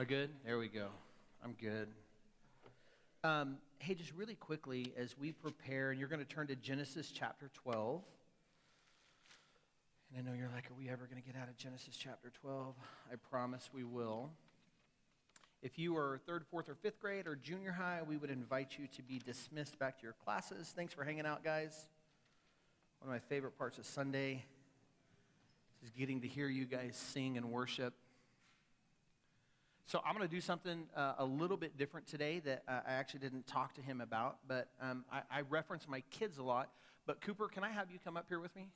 I good? There we go. I'm good. Hey, just really quickly, as we prepare, and you're going to turn to Genesis chapter 12. And I know you're like, are we ever going to get out of Genesis chapter 12? I promise we will. If you are third, fourth, or fifth grade or junior high, we would invite you to be dismissed back to your classes. Thanks for hanging out, guys. One of my favorite parts of Sunday is getting to hear you guys sing and worship. So I'm going to do something a little bit different today that I actually didn't talk to him about, but I reference my kids a lot. But Cooper, can I have you come up here with me?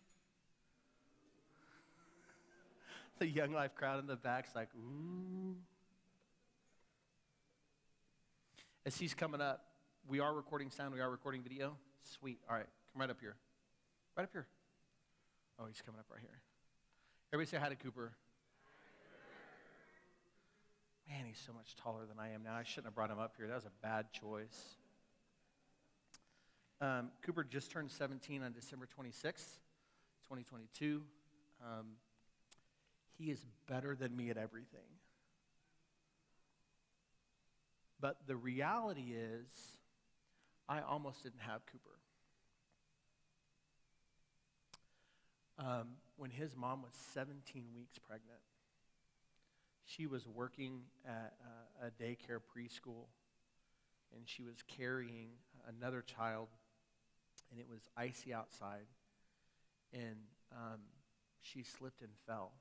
The Young Life crowd in the back's like, ooh. As he's coming up, we are recording sound, we are recording video. Sweet. All right, come right up here. Right up here. Oh, he's coming up right here. Everybody say hi to Cooper. Man, he's so much taller than I am now. I shouldn't have brought him up here. That was a bad choice. Cooper just turned 17 on December 26th, 2022. He is better than me at everything. But the reality is, I almost didn't have Cooper. When his mom was 17 weeks pregnant, she was working at a daycare preschool, and she was carrying another child, and it was icy outside, and she slipped and fell.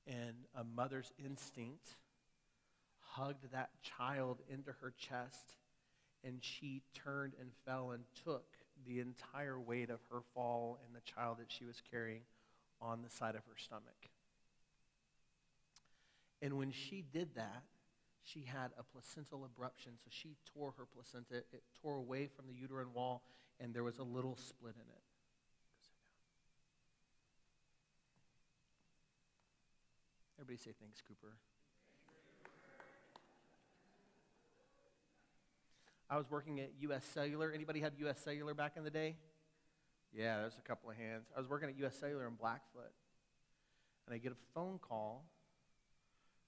And a mother's instinct hugged that child into her chest, and she turned and fell and took the entire weight of her fall and the child that she was carrying on the side of her stomach. And when she did that, she had a placental abruption, so she tore her placenta. It tore away from the uterine wall, and there was a little split in it. Everybody say thanks, Cooper. I was working at U.S. Cellular. Anybody have U.S. Cellular back in the day? Yeah, there's a couple of hands. I was working at U.S. Cellular in Blackfoot, and I get a phone call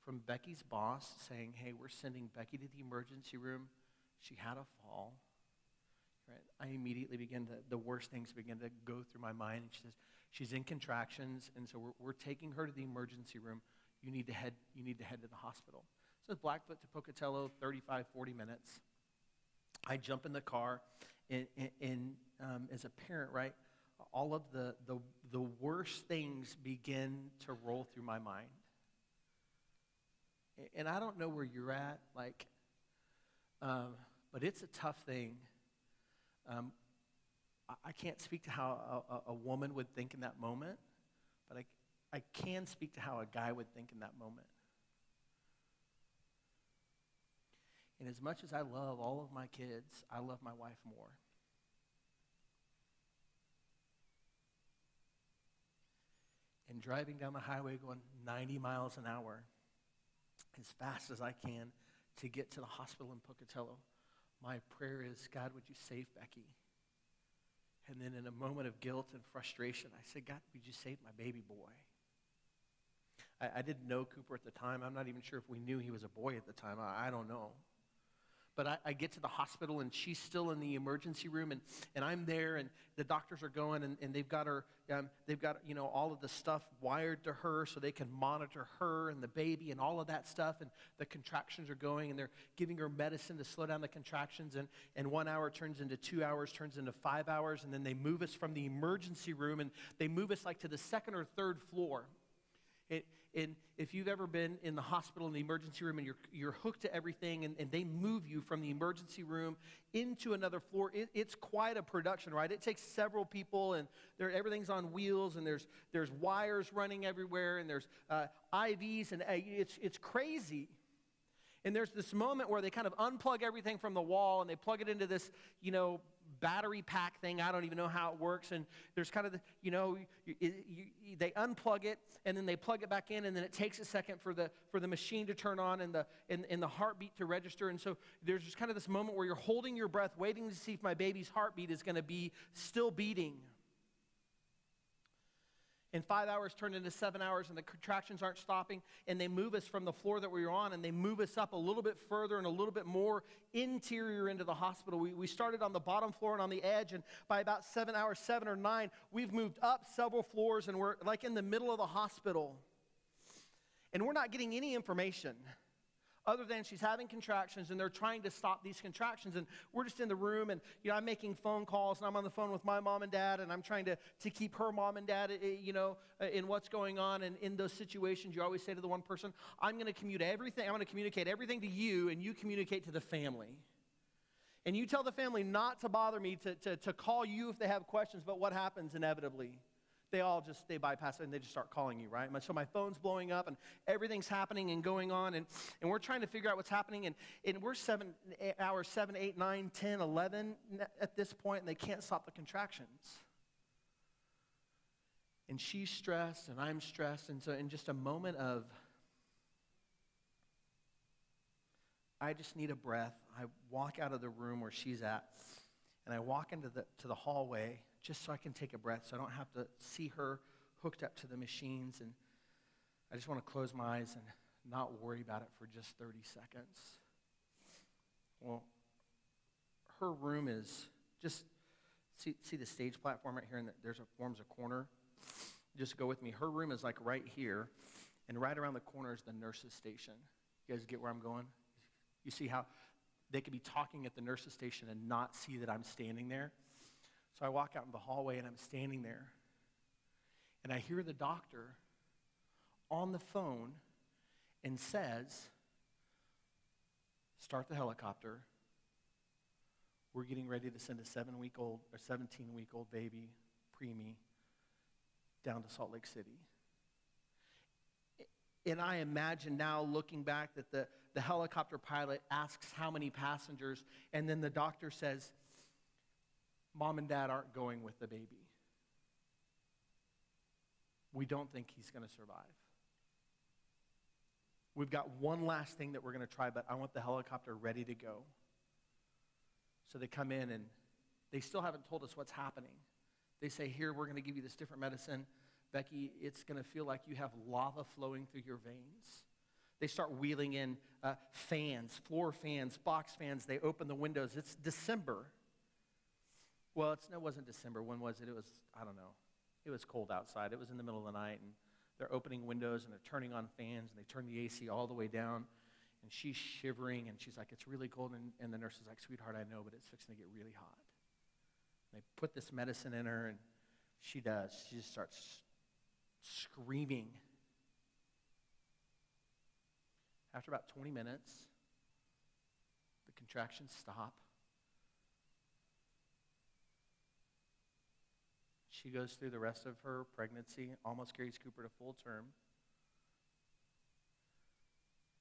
from Becky's boss saying, hey, we're sending Becky to the emergency room. She had a fall. Right? I immediately the worst things begin to go through my mind. And she says, she's in contractions, and so we're taking her to the emergency room. You need to head to the hospital. So it's Blackfoot to Pocatello, 35, 40 minutes. I jump in the car, and as a parent, right, all of the worst things begin to roll through my mind. And I don't know where you're at, but it's a tough thing. I can't speak to how a woman would think in that moment, but I can speak to how a guy would think in that moment. And as much as I love all of my kids, I love my wife more. And driving down the highway going 90 miles an hour as fast as I can to get to the hospital in Pocatello, my prayer is, God, would you save Becky? And then in a moment of guilt and frustration, I said, God, would you save my baby boy? I didn't know Cooper at the time. I'm not even sure if we knew he was a boy at the time. I don't know. But I get to the hospital, and she's still in the emergency room, and I'm there, and the doctors are going, and they've got her, all of the stuff wired to her so they can monitor her and the baby and all of that stuff, and the contractions are going, and they're giving her medicine to slow down the contractions, and 1 hour turns into 2 hours, turns into 5 hours, and then they move us from the emergency room, and they move us like to the second or third floor. And if you've ever been in the hospital in the emergency room and you're hooked to everything and they move you from the emergency room into another floor, it's quite a production, right? It takes several people, and everything's on wheels, and there's wires running everywhere, and there's IVs, and it's crazy. And there's this moment where they kind of unplug everything from the wall, and they plug it into this, battery pack thing. I don't even know how it works. And there's kind of they unplug it, and then they plug it back in, and then it takes a second for the machine to turn on and the heartbeat to register. And so there's just kind of this moment where you're holding your breath, waiting to see if my baby's heartbeat is going to be still beating. And 5 hours turned into 7 hours, and the contractions aren't stopping, and they move us from the floor that we were on, and they move us up a little bit further and a little bit more interior into the hospital. We started on the bottom floor and on the edge, and by about 7 hours, 7 or 9, we've moved up several floors, and we're like in the middle of the hospital. And we're not getting any information other than she's having contractions, and they're trying to stop these contractions. And we're just in the room, and I'm making phone calls, and I'm on the phone with my mom and dad, and I'm trying to keep her mom and dad, in what's going on. And in those situations, you always say to the one person, I'm going to communicate everything to you, and you communicate to the family. And you tell the family not to bother me, to call you if they have questions. But what happens inevitably? They bypass it, and they just start calling you, right? So my phone's blowing up, and everything's happening and going on, and we're trying to figure out what's happening, and we're 7 hours, 7, 8, 9, 10, 11 at this point, and they can't stop the contractions. And she's stressed, and I'm stressed, and so in just a moment of, I just need a breath, I walk out of the room where she's at, and I walk into the hallway, just so I can take a breath, so I don't have to see her hooked up to the machines. And I just want to close my eyes and not worry about it for just 30 seconds. Well, her room is just, see the stage platform right here, and forms a corner. Just go with me. Her room is like right here, and right around the corner is the nurse's station. You guys get where I'm going? You see how they could be talking at the nurse's station and not see that I'm standing there? So I walk out in the hallway, and I'm standing there, and I hear the doctor on the phone and says, start the helicopter. We're getting ready to send a 7-week-old or 17-week-old baby, preemie, down to Salt Lake City. And I imagine now, looking back, that the helicopter pilot asks how many passengers, and then the doctor says, Mom and Dad aren't going with the baby. We don't think he's going to survive. We've got one last thing that we're going to try, but I want the helicopter ready to go. So they come in, and they still haven't told us what's happening. They say, here, we're going to give you this different medicine. Becky, it's going to feel like you have lava flowing through your veins. They start wheeling in fans, floor fans, box fans. They open the windows. It's December. Well, it wasn't December. When was it? It was, I don't know. It was cold outside. It was in the middle of the night, and they're opening windows, and they're turning on fans, and they turn the AC all the way down, and she's shivering, and she's like, it's really cold, and the nurse is like, sweetheart, I know, but it's fixing to get really hot. And they put this medicine in her, and she does. She just starts screaming. After about 20 minutes, the contractions stop. She goes through the rest of her pregnancy, almost carries Cooper to full term.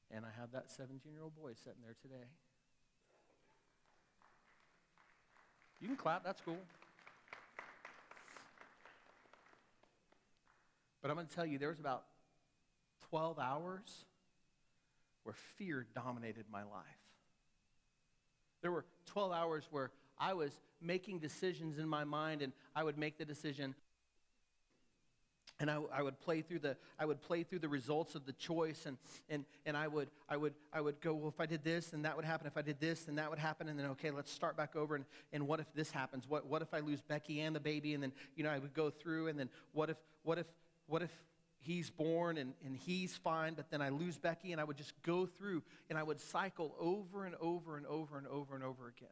And I have that 17-year-old boy sitting there today. You can clap, that's cool. But I'm going to tell you, there was about 12 hours where fear dominated my life. There were 12 hours where I was making decisions in my mind, and I would make the decision, and I would play through the results of the choice, and I would go, well, if I did this, then that would happen. If I did this, then that would happen. And then, okay, let's start back over. And what if this happens? What if I lose Becky and the baby? And then, I would go through. And then what if he's born and he's fine, but then I lose Becky? And I would just go through, and I would cycle over and over and over and over and over again.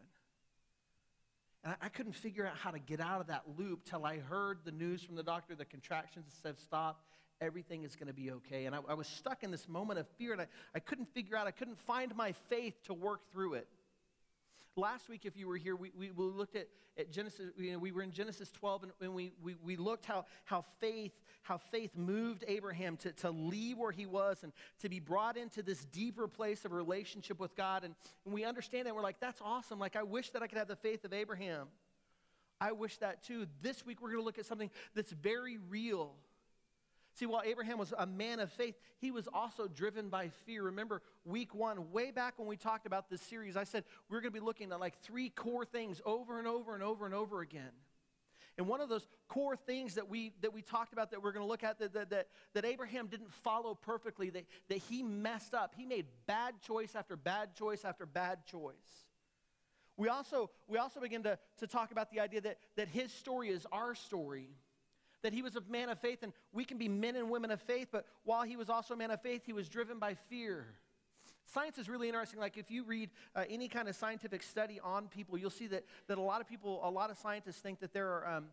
And I couldn't figure out how to get out of that loop till I heard the news from the doctor, the contractions have stopped, everything is going to be okay. And I was stuck in this moment of fear, and I couldn't figure out, I couldn't find my faith to work through it. Last week, if you were here, we looked at Genesis. We were in Genesis 12, and we looked how faith moved Abraham to leave where he was and to be brought into this deeper place of relationship with God. And we understand that. We're like, that's awesome. Like, I wish that I could have the faith of Abraham. I wish that too. This week, we're going to look at something that's very real. See, while Abraham was a man of faith, he was also driven by fear. Remember, week 1, way back when we talked about this series, I said we're going to be looking at like 3 core things over and over and over and over again. And one of those core things that we talked about that we're going to look at, that Abraham didn't follow perfectly, that he messed up. He made bad choice after bad choice after bad choice. We also begin to talk about the idea that his story is our story, that he was a man of faith, and we can be men and women of faith, but while he was also a man of faith, he was driven by fear. Science is really interesting. Like if you read any kind of scientific study on people, you'll see that a lot of scientists think that there are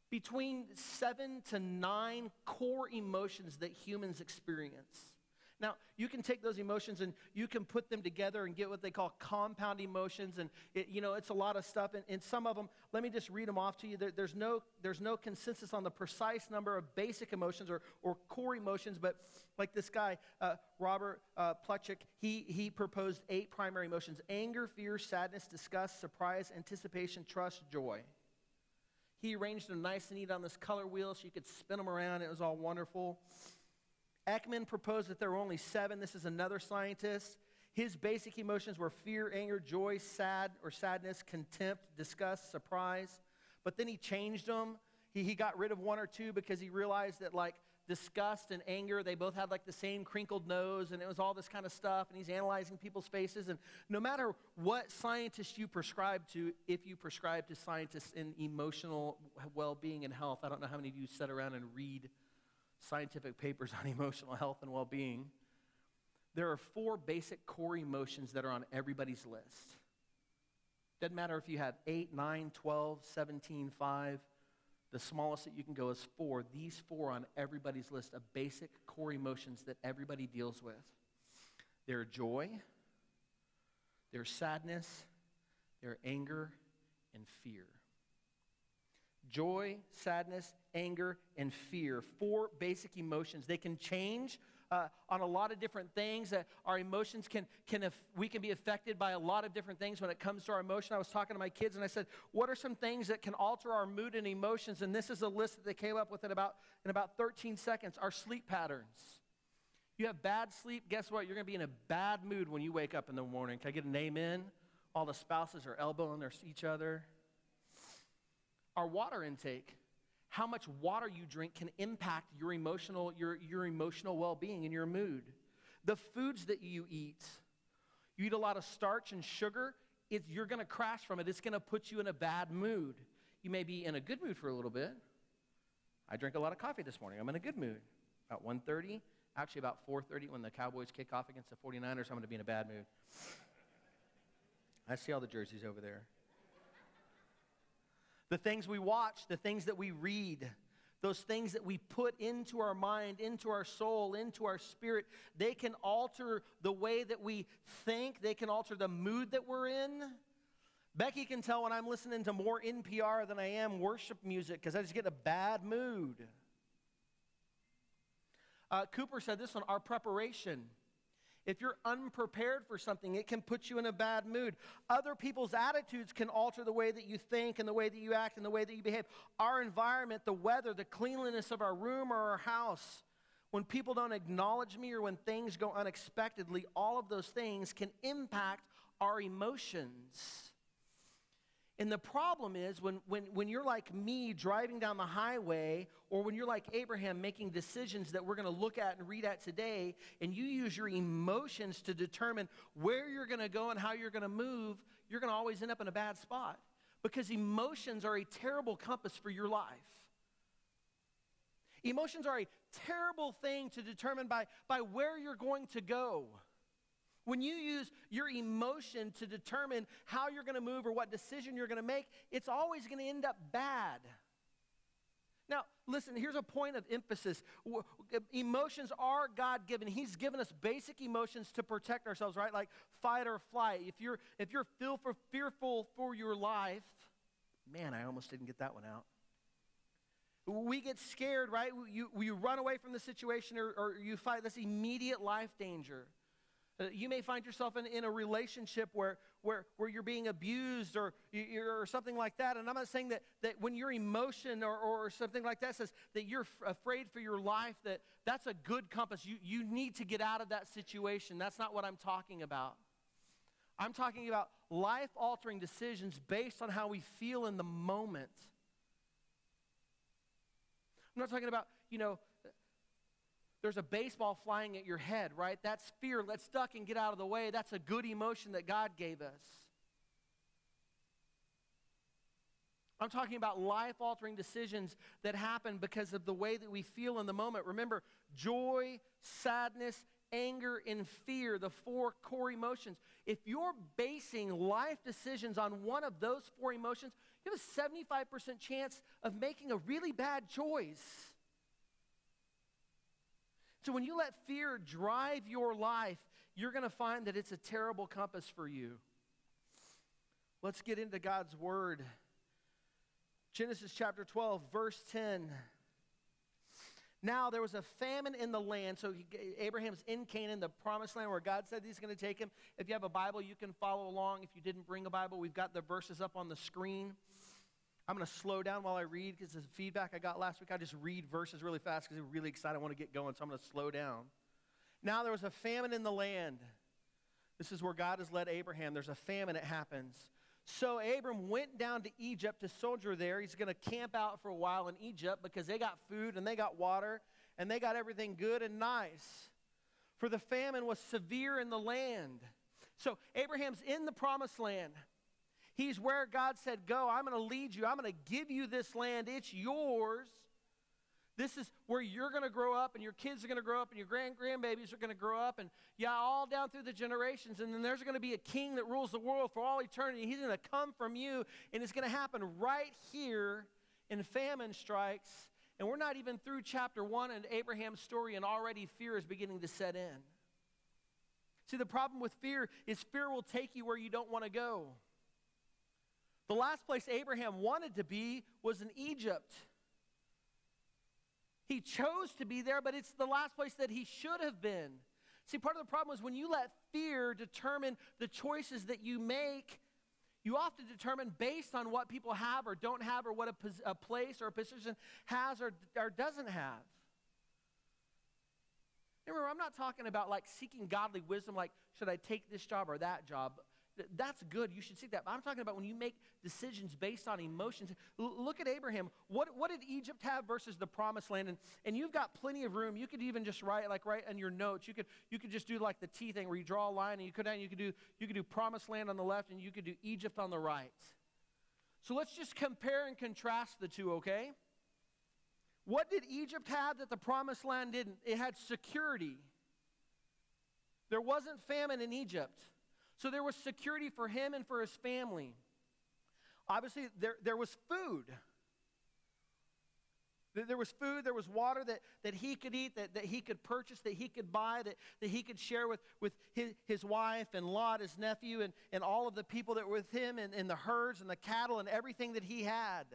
between 7 to 9 core emotions that humans experience. Now, you can take those emotions and you can put them together and get what they call compound emotions, and it's a lot of stuff. And some of them, let me just read them off to you. There's no consensus on the precise number of basic emotions or core emotions, but like this guy, Robert Plutchik, he proposed 8 primary emotions: anger, fear, sadness, disgust, surprise, anticipation, trust, joy. He arranged them nice and neat on this color wheel so you could spin them around. It was all wonderful. Ekman proposed that there were only 7. This is another scientist. His basic emotions were fear, anger, joy, sadness, contempt, disgust, surprise. But then he changed them. He got rid of 1 or 2 because he realized that like disgust and anger, they both had like the same crinkled nose, and it was all this kind of stuff. And he's analyzing people's faces. And no matter what scientist you prescribe to, if you prescribe to scientists in emotional well-being and health, I don't know how many of you sit around and read scientific papers on emotional health and well-being. There are 4 basic core emotions that are on everybody's list. Doesn't matter if you have 8, 9, 12, 17, 5. The smallest that you can go is 4. These 4 on everybody's list of basic core emotions that everybody deals with. They're joy, there's sadness, there's anger, and fear. Joy, sadness, anger, and fear. 4 basic emotions. They can change on a lot of different things. Our emotions we can be affected by a lot of different things when it comes to our emotion. I was talking to my kids and I said, what are some things that can alter our mood and emotions? And this is a list that they came up with in about 13 seconds. Our sleep patterns. You have bad sleep, guess what? You're going to be in a bad mood when you wake up in the morning. Can I get an amen? All the spouses are elbowing each other. Our water intake, how much water you drink can impact your emotional well-being and your mood. The foods that you eat a lot of starch and sugar, you're going to crash from it. It's going to put you in a bad mood. You may be in a good mood for a little bit. I drank a lot of coffee this morning. I'm in a good mood. About 1:30, actually about 4:30 when the Cowboys kick off against the 49ers, I'm going to be in a bad mood. I see all the jerseys over there. The things we watch, the things that we read, those things that we put into our mind, into our soul, into our spirit, they can alter the way that we think. They can alter the mood that we're in. Becky can tell when I'm listening to more NPR than I am worship music because I just get in a bad mood. Cooper said this one, our preparation. If you're unprepared for something, it can put you in a bad mood. Other people's attitudes can alter the way that you think and the way that you act and the way that you behave. Our environment, the weather, the cleanliness of our room or our house, when people don't acknowledge me or when things go unexpectedly, all of those things can impact our emotions. And the problem is when you're like me driving down the highway, or when you're like Abraham making decisions that we're going to look at and read at today, and you use your emotions to determine where you're going to go and how you're going to move, you're going to always end up in a bad spot. Because emotions are a terrible compass for your life. Emotions are a terrible thing to determine by where you're going to go. When you use your emotion to determine how you're going to move or what decision you're going to make, it's always going to end up bad. Now, listen, here's a point of emphasis. Emotions are God-given. He's given us basic emotions to protect ourselves, right? Like fight or flight. If you're fearful for your life, man, I almost didn't get that one out. We get scared, right? You run away from the situation or you fight. That's immediate life danger. You may find yourself in a relationship where you're being abused or something like that. And I'm not saying that when your emotion or something like that says that you're afraid for your life, that's a good compass. You need to get out of that situation. That's not what I'm talking about. I'm talking about life-altering decisions based on how we feel in the moment. I'm not talking about, there's a baseball flying at your head, right? That's fear. Let's duck and get out of the way. That's a good emotion that God gave us. I'm talking about life-altering decisions that happen because of the way that we feel in the moment. Remember, joy, sadness, anger, and fear, the 4 core emotions. If you're basing life decisions on one of those 4 emotions, you have a 75% chance of making a really bad choice. So when you let fear drive your life, you're going to find that it's a terrible compass for you. Let's get into God's word. Genesis chapter 12, verse 10. Now there was a famine in the land. So Abraham's in Canaan, the promised land where God said he's going to take him. If you have a Bible, you can follow along. If you didn't bring a Bible, we've got the verses up on the screen. I'm going to slow down while I read because the feedback I got last week, I just read verses really fast because I'm really excited. I want to get going, so I'm going to slow down. Now there was a famine in the land. This is where God has led Abraham. There's a famine, it happens. So Abram went down to Egypt to soldier there. He's going to camp out for a while in Egypt because they got food and they got water and they got everything good and nice. For the famine was severe in the land. So Abraham's in the promised land. He's where God said, go, I'm going to lead you. I'm going to give you this land. It's yours. This is where you're going to grow up, and your kids are going to grow up, and your grandbabies are going to grow up, and all down through the generations. And then there's going to be a king that rules the world for all eternity. He's going to come from you, and it's going to happen right here. And famine strikes, and we're not even through chapter 1 in Abraham's story, and already fear is beginning to set in. See, the problem with fear is fear will take you where you don't want to go. The last place Abraham wanted to be was in Egypt. He chose to be there, but it's the last place that he should have been. See, part of the problem is when you let fear determine the choices that you make, you often determine based on what people have or don't have, or what a place or a position has or doesn't have. Remember, I'm not talking about like seeking godly wisdom, like should I take this job or that job? That's good. You should seek that. But I'm talking about when you make decisions based on emotions. Look at Abraham. What did Egypt have versus the promised land? And you've got plenty of room. You could even just write in your notes. You could just do like the T thing where you draw a line, and you could do promised land on the left, and you could do Egypt on the right. So let's just compare and contrast the two, okay? What did Egypt have that the promised land didn't? It had security. There wasn't famine in Egypt. So there was security for him and for his family. Obviously, there was food. There was food, there was water that he could eat, that he could purchase, that he could buy, that he could share with his wife and Lot, his nephew, and all of the people that were with him, and the herds and the cattle and everything that he had.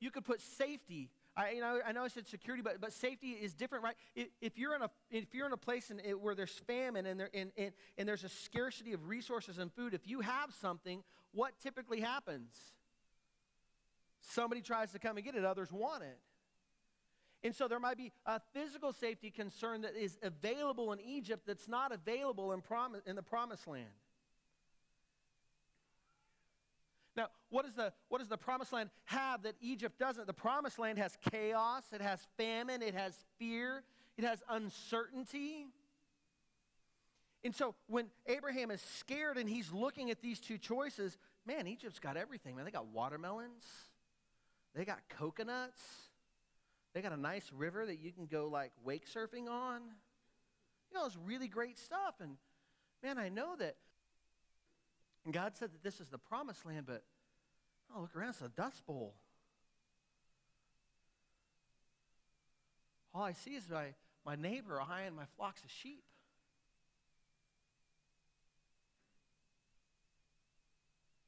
You could put safety. I know I said security, but safety is different, right? If you're in a place where there's famine and there's a scarcity of resources and food, if you have something, what typically happens? Somebody tries to come and get it, others want it. And so there might be a physical safety concern that is available in Egypt that's not available in the promised land. Now, what does the promised land have that Egypt doesn't? The promised land has chaos, it has famine, it has fear, it has uncertainty. And so when Abraham is scared and he's looking at these two choices, man, Egypt's got everything. Man, they got watermelons, they got coconuts, they got a nice river that you can go like wake surfing on. It's really great stuff. And man, I know that. And God said that this is the promised land, but look around, it's a dust bowl. All I see is my neighbor eyeing my flocks of sheep.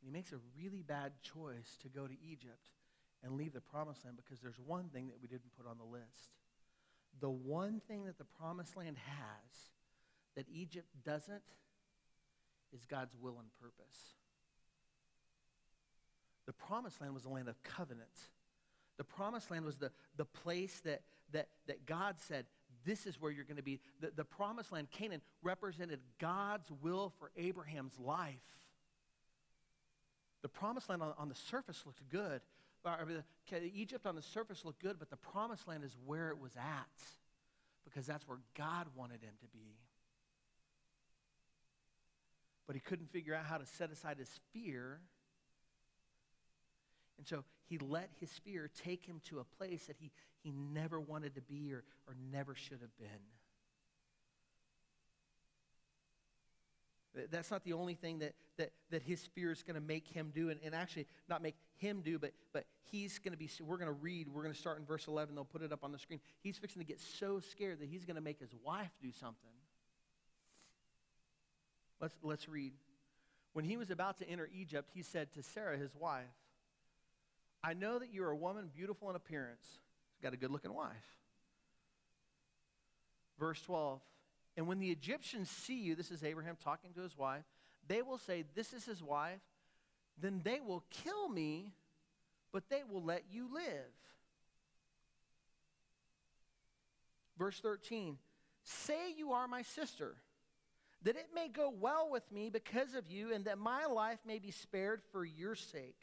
And he makes a really bad choice to go to Egypt and leave the promised land because there's one thing that we didn't put on the list. The one thing that the promised land has that Egypt doesn't is God's will and purpose. The promised land was a land of covenant. The promised land was the place that God said, this is where you're going to be. The promised land, Canaan, represented God's will for Abraham's life. The promised land on the surface looked good, Egypt on the surface looked good, but the promised land is where it was at, because that's where God wanted him to be. But he couldn't figure out how to set aside his fear. And so he let his fear take him to a place that he never wanted to be or never should have been. That's not the only thing that his fear is going to make him do, and actually not make him do, but he's going to be, we're going to start in verse 11, they'll put it up on the screen. He's fixing to get so scared that he's going to make his wife do something. Let's read. When he was about to enter Egypt, he said to Sarah, his wife, I know that you are a woman beautiful in appearance. He's got a good-looking wife. Verse 12, and when the Egyptians see you, this is Abraham talking to his wife, they will say, this is his wife, then they will kill me, but they will let you live. Verse 13, say you are my sister, that it may go well with me because of you, and that my life may be spared for your sake.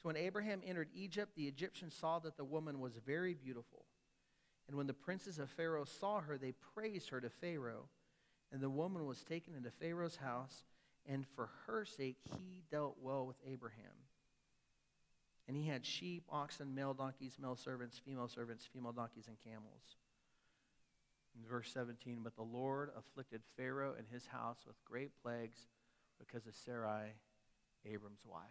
So when Abraham entered Egypt, the Egyptians saw that the woman was very beautiful. And when the princes of Pharaoh saw her, they praised her to Pharaoh. And the woman was taken into Pharaoh's house, and for her sake he dealt well with Abraham. And he had sheep, oxen, male donkeys, male servants, female donkeys, and camels. In verse 17, but the Lord afflicted Pharaoh and his house with great plagues because of Sarai, Abram's wife.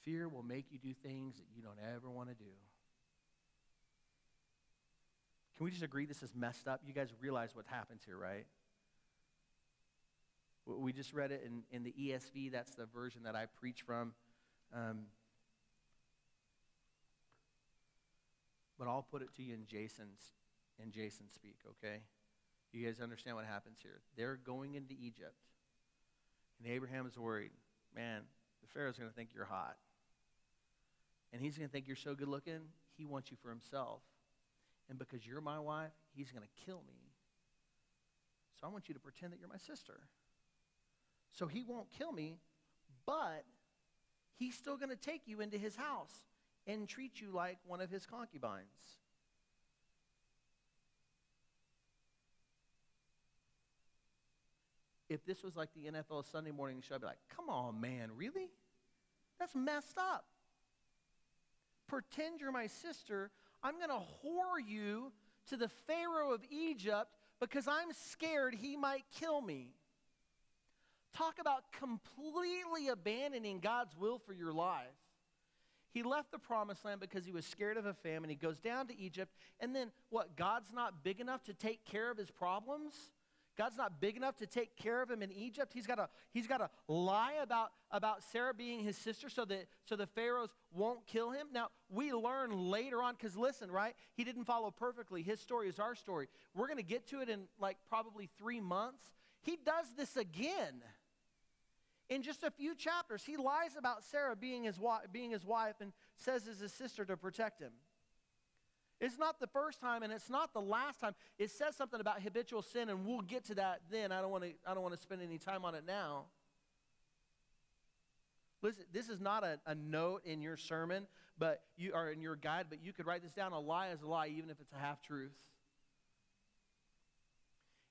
Fear will make you do things that you don't ever want to do. Can we just agree this is messed up? You guys realize what happens here, right? We just read it in the ESV. That's the version that I preach from. But I'll put it to you in Jason's speak, okay? You guys understand what happens here. They're going into Egypt. And Abraham is worried. Man, the Pharaoh's going to think you're hot. And he's going to think you're so good looking, he wants you for himself. And because you're my wife, he's going to kill me. So I want you to pretend that you're my sister. So he won't kill me, but he's still going to take you into his house and treat you like one of his concubines. If this was like the NFL Sunday morning show, I'd be like, come on, man, really? That's messed up. Pretend you're my sister. I'm going to whore you to the Pharaoh of Egypt because I'm scared he might kill me. Talk about completely abandoning God's will for your life. He left the promised land because he was scared of a famine. He goes down to Egypt. And then what? God's not big enough to take care of his problems? God's not big enough to take care of him in Egypt. He's got to lie about Sarah being his sister so the Pharaohs won't kill him. Now, we learn later on, because listen, right? He didn't follow perfectly. His story is our story. We're going to get to it in like probably 3 months. He does this again. In just a few chapters, he lies about Sarah being his wife and says it's his sister to protect him. It's not the first time, and it's not the last time. It says something about habitual sin, and we'll get to that then. I don't want to spend any time on it now. Listen, this is not a note in your sermon, but you are in your guide, but you could write this down. A lie is a lie, even if it's a half-truth.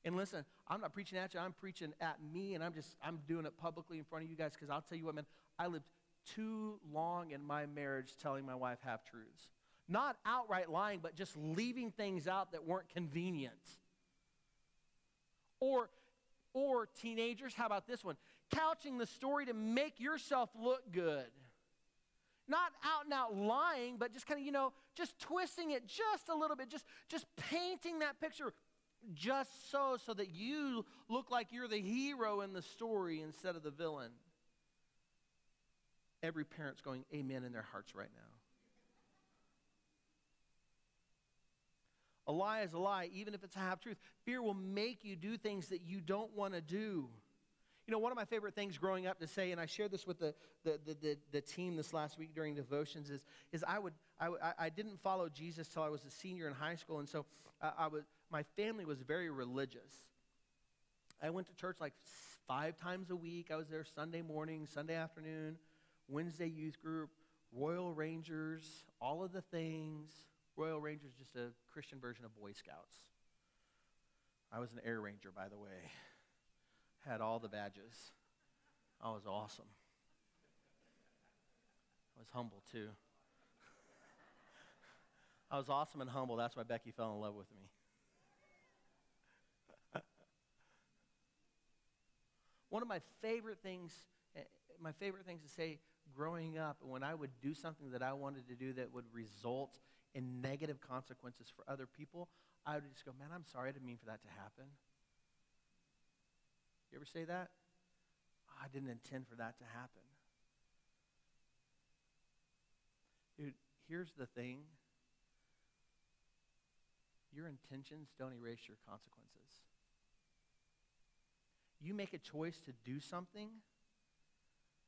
And listen, I'm not preaching at you. I'm preaching at me, and I'm doing it publicly in front of you guys because I'll tell you what, man, I lived too long in my marriage telling my wife half-truths. Not outright lying, but just leaving things out that weren't convenient. Or teenagers, how about this one? Couching the story to make yourself look good. Not out and out lying, but just kind of, just twisting it just a little bit, just painting that picture just so that you look like you're the hero in the story instead of the villain. Every parent's going amen in their hearts right now. A lie is a lie, even if it's a half-truth. Fear will make you do things that you don't want to do. One of my favorite things growing up to say, and I shared this with the team this last week during devotions, is I didn't follow Jesus till I was a senior in high school, and so my family was very religious. I went to church like 5 times a week. I was there Sunday morning, Sunday afternoon, Wednesday youth group, Royal Rangers, all of the things. Royal Rangers, just a Christian version of Boy Scouts. I was an Air Ranger, by the way. Had all the badges. I was awesome. I was humble, too. I was awesome and humble. That's why Becky fell in love with me. One of my favorite things to say growing up, when I would do something that I wanted to do that would result in negative consequences for other people, I would just go, man, I'm sorry, I didn't mean for that to happen. You ever say that? I didn't intend for that to happen. Dude, here's the thing. Your intentions don't erase your consequences. You make a choice to do something,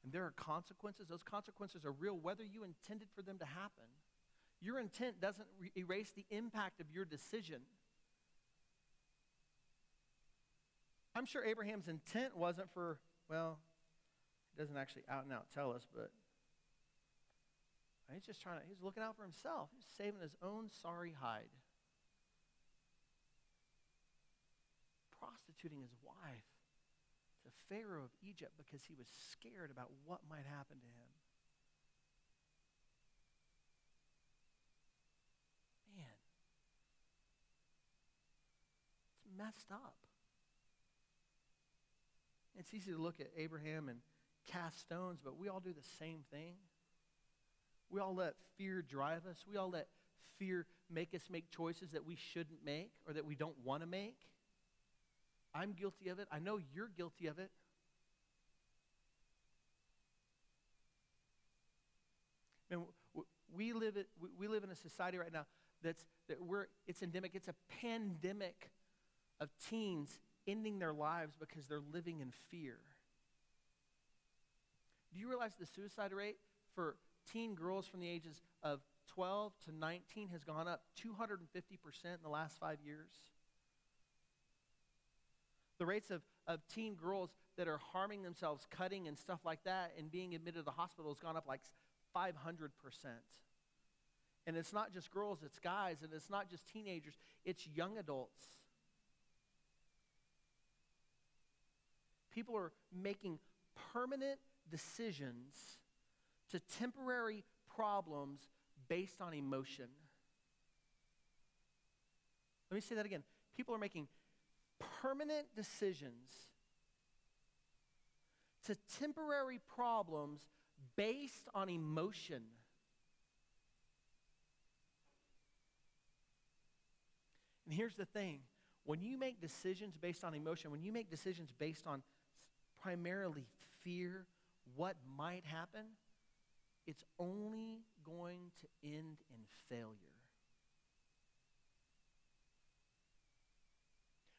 and there are consequences. Those consequences are real, whether you intended for them to happen. Your intent doesn't erase the impact of your decision. I'm sure Abraham's intent wasn't for, well, it doesn't actually out and out tell us, but he's looking out for himself. He's saving his own sorry hide. Prostituting his wife to Pharaoh of Egypt because he was scared about what might happen to him. Man, it's messed up. It's easy to look at Abraham and cast stones, but we all do the same thing. We all let fear drive us. We all let fear make us make choices that we shouldn't make or that we don't want to make. I'm guilty of it. I know you're guilty of it. And we live in a society right now it's endemic. It's a pandemic of teens ending their lives because they're living in fear. Do you realize the suicide rate for teen girls from the ages of 12 to 19 has gone up 250% in the last 5 years? The rates of teen girls that are harming themselves, cutting and stuff like that, and being admitted to the hospital has gone up like 500%. And it's not just girls, it's guys, and it's not just teenagers, it's young adults. People are making permanent decisions to temporary problems based on emotion. Let me say that again. People are making permanent decisions to temporary problems based on emotion. And here's the thing. When you make decisions based on emotion, when you make decisions based on primarily fear, what might happen, it's only going to end in failure.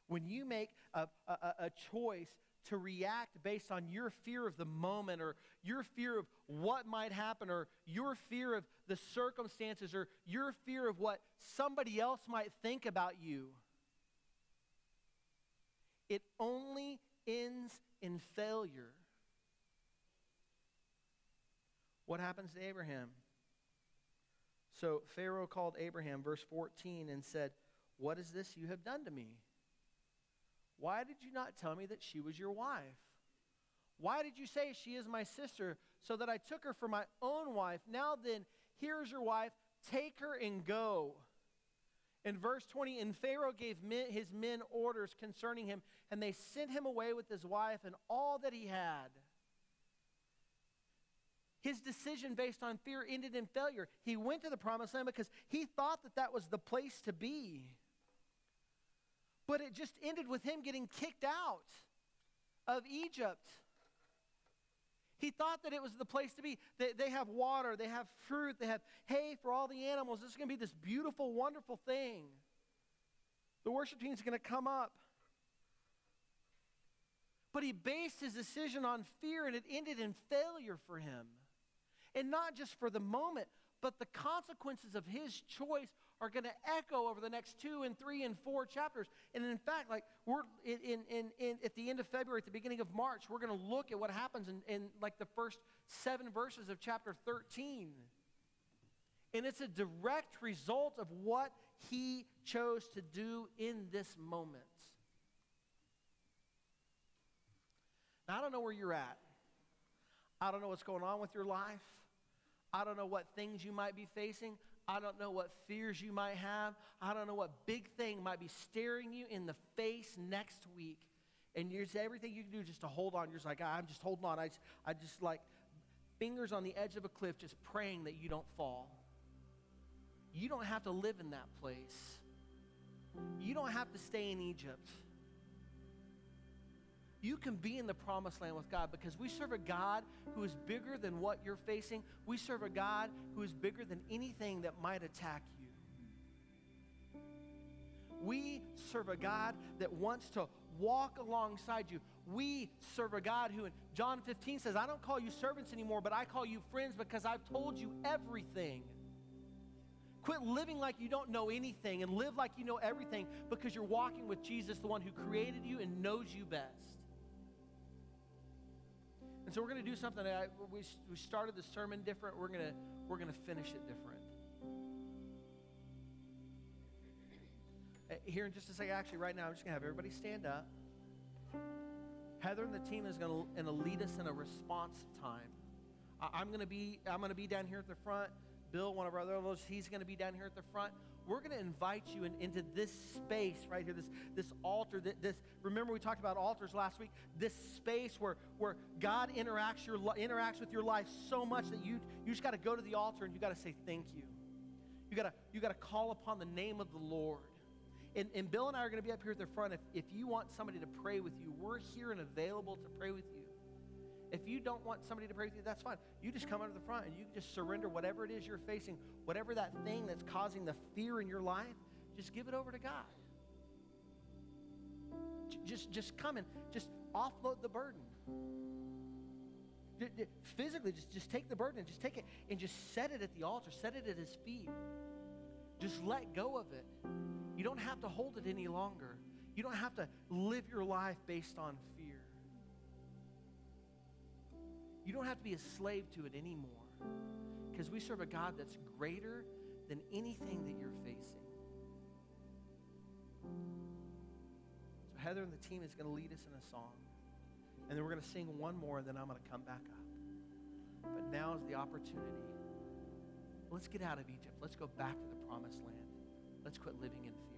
When you make a choice to react based on your fear of the moment or your fear of what might happen or your fear of the circumstances or your fear of what somebody else might think about you, it only ends in failure. What happens to Abraham? So Pharaoh called Abraham, verse 14, and said, "What is this you have done to me? Why did you not tell me that she was your wife? Why did you say she is my sister, so that I took her for my own wife? Now then, here is your wife. Take her and go." In verse 20, and Pharaoh gave his men orders concerning him, and they sent him away with his wife and all that he had. His decision based on fear ended in failure. He went to the promised land because he thought that that was the place to be. But it just ended with him getting kicked out of Egypt. He thought that it was the place to be. They have water, they have fruit, they have hay for all the animals. This is going to be this beautiful, wonderful thing. The worship team is going to come up. But he based his decision on fear, and it ended in failure for him. And not just for the moment, But the consequences of his choice are going to echo over the next 2 and 3 and 4 chapters. And in fact, like we're at the end of February, at the beginning of March, we're going to look at what happens in like the first 7 verses of chapter 13. And it's a direct result of what he chose to do in this moment. Now, I don't know where you're at. I don't know what's going on with your life. I don't know what things you might be facing. I don't know what fears you might have. I don't know what big thing might be staring you in the face next week. And there's everything you can do just to hold on. You're just like, I'm just holding on. I just like fingers on the edge of a cliff, just praying that you don't fall. You don't have to live in that place. You don't have to stay in Egypt. You can be in the promised land with God because we serve a God who is bigger than what you're facing. We serve a God who is bigger than anything that might attack you. We serve a God that wants to walk alongside you. We serve a God who in John 15 says, I don't call you servants anymore, but I call you friends because I've told you everything. Quit living like you don't know anything and live like you know everything because you're walking with Jesus, the one who created you and knows you best. And so we're going to do something. We started the sermon different. We're going to finish it different. Here in just a second, actually right now, I'm just going to have everybody stand up. Heather and the team is going to lead us in a response time. I'm going to be down here at the front. Bill, one of our other brothers, he's going to be down here at the front. We're going to invite you into this space right here, this altar. Remember we talked about altars last week. This space where God interacts with your life so much that you just got to go to the altar and you got to say thank you. You got to call upon the name of the Lord. And Bill and I are going to be up here at the front. If you want somebody to pray with you, we're here and available to pray with you. If you don't want somebody to pray with you, that's fine. You just come under the front and you just surrender whatever it is you're facing, whatever that thing that's causing the fear in your life, just give it over to God. Just come and just offload the burden. Physically, just take the burden and just take it and just set it at the altar. Set it at his feet. Just let go of it. You don't have to hold it any longer. You don't have to live your life based on fear. You don't have to be a slave to it anymore because we serve a God that's greater than anything that you're facing. So Heather and the team is going to lead us in a song. And then we're going to sing one more, and then I'm going to come back up. But now is the opportunity. Let's get out of Egypt. Let's go back to the promised land. Let's quit living in fear.